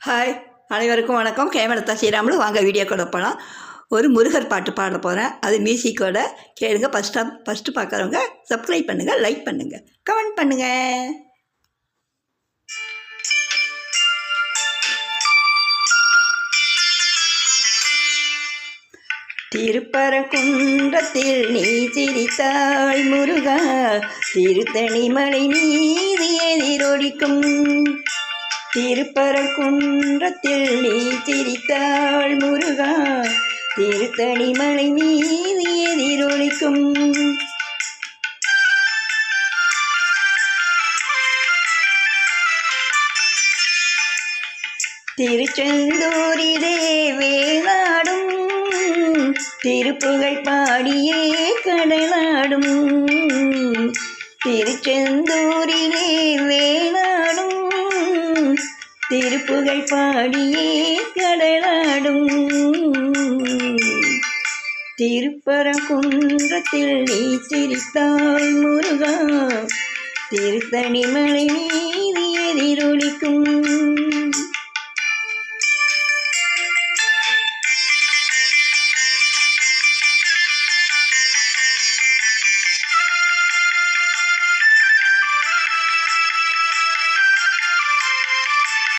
Hi, அனைவருக்கும் வணக்கம். கேமலதா ஸ்ரீராமுலு. வாங்க வீடியோக்குள்ள போகலாம். ஒரு முருகர் பாட்டு பாட போகிறேன். அது மியூசிக்கோட கேளுங்க. ஃபஸ்ட்டு பார்க்குறவங்க சப்ஸ்கிரைப் பண்ணுங்கள், லைக் பண்ணுங்கள், கமெண்ட் பண்ணுங்கள். திருப்பரங்குன்றத்தில் நீ சிரித்தாய் முருகா, திருத்தணி மலை மீது எதிரொலிக்கும். திருப்பரங்குன்றத்தில் நீ சிரித்தாள் முருகா, திருத்தணி மலை மீது எதிரொலிக்கும். திருச்செந்தூரிலே வேளாடும் திருப்புகழ் பாடியே கடலாடும். திருச்செந்தூரிலே வேளாடும் திருப்புகழ் பாடியே கடலாடும். திருப்பரங்குன்றத்தில் நீ சிரித்தாள் முருகா, திருத்தணி மலை மீது எதிரொலிக்கும்.